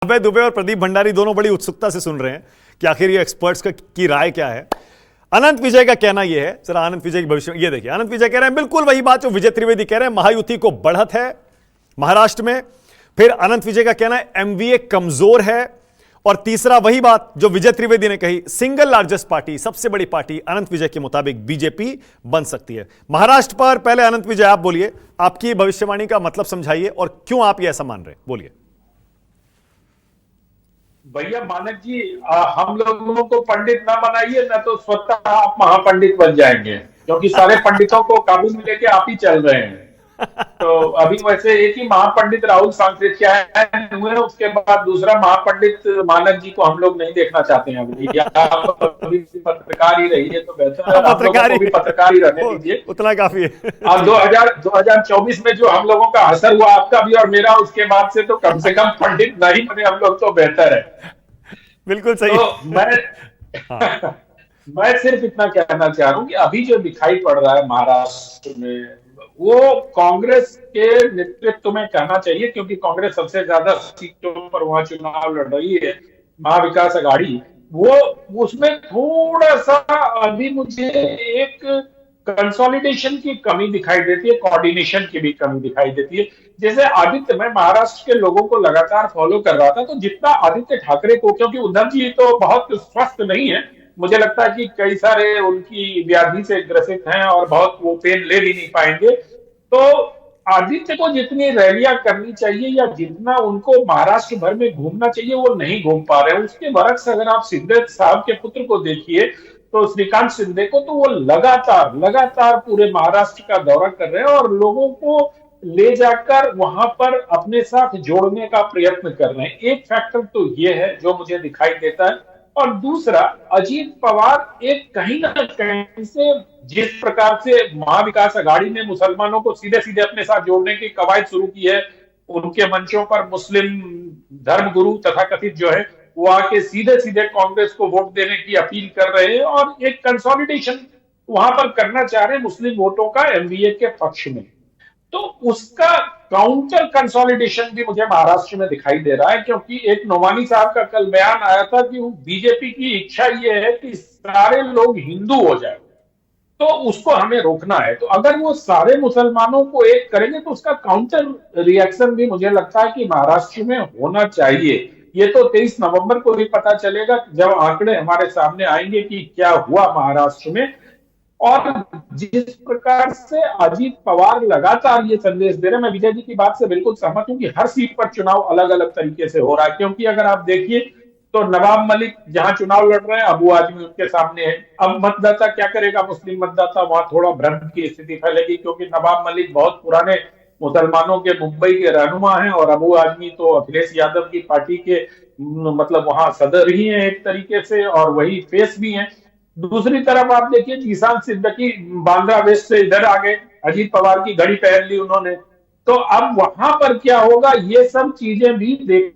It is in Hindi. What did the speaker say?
अभय दुबे और प्रदीप भंडारी दोनों बड़ी उत्सुकता से सुन रहे हैं कि आखिर ये एक्सपर्ट्स की राय क्या है। अनंत विजय का कहना यह है, जरा अनंत विजय की भविष्य, ये देखिए, अनंत विजय कह रहे हैं बिल्कुल वही बात जो विजय त्रिवेदी कह रहे हैं, महायुति को बढ़त है महाराष्ट्र में। फिर अनंत विजय का कहना है एमवीए कमजोर है। और तीसरा वही बात जो विजय त्रिवेदी ने कही, सिंगल लार्जेस्ट पार्टी, सबसे बड़ी पार्टी अनंत विजय के मुताबिक बीजेपी बन सकती है महाराष्ट्र पर। पहले अनंत विजय आप बोलिए, आपकी भविष्यवाणी का मतलब समझाइए और क्यों आप ये ऐसा मान रहे हैं, बोलिए। भैया मानक जी, हम लोगों को पंडित ना बनाइए, ना तो स्वतः आप महापंडित बन जाएंगे, क्योंकि सारे पंडितों को काबू में लेके आप ही चल रहे हैं। तो अभी वैसे एक ही महापंडित राहुल सांकृत्यायन हुए, उसके बाद दूसरा महापंडित मानक जी को हम लोग नहीं देखना चाहते हैं अभी। या आप अभी पत्रकार ही रहिए तो बेहतर है, आप लोगों को भी पत्रकार ही रहने दीजिए, उतना काफी है। अब 2024 में जो हम लोगों का असर हुआ आपका भी और मेरा, उसके बाद से तो कम से कम पंडित नहीं बने हम लोग तो बेहतर है। बिल्कुल सही। तो मैं सिर्फ इतना कहना चाह रहा हूं कि अभी जो दिखाई पड़ रहा है महाराष्ट्र में, वो कांग्रेस के नेतृत्व में कहना चाहिए, क्योंकि कांग्रेस सबसे ज्यादा सीटों पर वहां चुनाव लड़ रही है, महाविकास आघाड़ी, वो उसमें थोड़ा सा अभी मुझे एक कंसोलिडेशन की कमी दिखाई देती है, कोऑर्डिनेशन की भी कमी दिखाई देती है। जैसे आदित्य, मैं महाराष्ट्र के लोगों को लगातार फॉलो कर रहा था, तो जितना आदित्य ठाकरे को, क्योंकि उद्धव जी तो बहुत स्वस्थ नहीं है, मुझे लगता है कि कई सारे उनकी व्याधि से ग्रसित हैं और बहुत वो पेन ले भी नहीं पाएंगे, तो आदित्य को जितनी रैलियां करनी चाहिए या जितना उनको महाराष्ट्र भर में घूमना चाहिए वो नहीं घूम पा रहे हैं। उसके बरक्स अगर आप शिंदे साहब के पुत्र को देखिए, तो श्रीकांत शिंदे को, तो वो लगातार पूरे महाराष्ट्र का दौरा कर रहे हैं और लोगों को ले जाकर वहां पर अपने साथ जोड़ने का प्रयत्न कर रहे हैं। एक फैक्टर तो ये है जो मुझे दिखाई देता है। और दूसरा, अजीत पवार एक कहीं ना कहीं से, जिस प्रकार से महाविकास आघाड़ी ने मुसलमानों को सीधे सीधे अपने साथ जोड़ने की कवायद शुरू की है, उनके मंचों पर मुस्लिम धर्मगुरु तथाकथित जो है वो आके सीधे सीधे कांग्रेस को वोट देने की अपील कर रहे हैं और एक कंसोलिडेशन वहां पर करना चाह रहे हैं मुस्लिम वोटों का एमवीए के पक्ष में। तो उसका काउंटर कंसोलिडेशन भी मुझे महाराष्ट्र में दिखाई दे रहा है, क्योंकि एक नोमानी साहब का कल बयान आया था कि बीजेपी की इच्छा यह है कि सारे लोग हिंदू हो जाए, तो उसको हमें रोकना है। तो अगर वो सारे मुसलमानों को एक करेंगे तो उसका काउंटर रिएक्शन भी मुझे लगता है कि महाराष्ट्र में होना चाहिए। ये तो 23 नवंबर को भी पता चलेगा जब आंकड़े हमारे सामने आएंगे कि क्या हुआ महाराष्ट्र में। और जिस प्रकार से अजीत पवार लगातार ये संदेश दे रहे हैं, मैं विजय जी की बात से बिल्कुल सहमत हूं कि हर सीट पर चुनाव अलग अलग तरीके से हो रहा है। क्योंकि अगर आप देखिए तो नवाब मलिक जहां चुनाव लड़ रहे हैं, अबू आजमी उनके सामने है। अब मतदाता क्या करेगा, मुस्लिम मतदाता, वहां थोड़ा भ्रम की स्थिति फैलेगी, क्योंकि नवाब मलिक बहुत पुराने मुसलमानों के मुंबई के रहनुमा हैं और अबू आजमी तो अखिलेश यादव की पार्टी के मतलब वहां सदर ही हैं एक तरीके से, और वही फेस भी हैं। दूसरी तरफ आप देखिए जीशान सिद्दीकी बांद्रा वेस्ट से इधर आ गए, अजीत पवार की घड़ी पहन ली उन्होंने। तो अब वहां पर क्या होगा, ये सब चीजें भी देख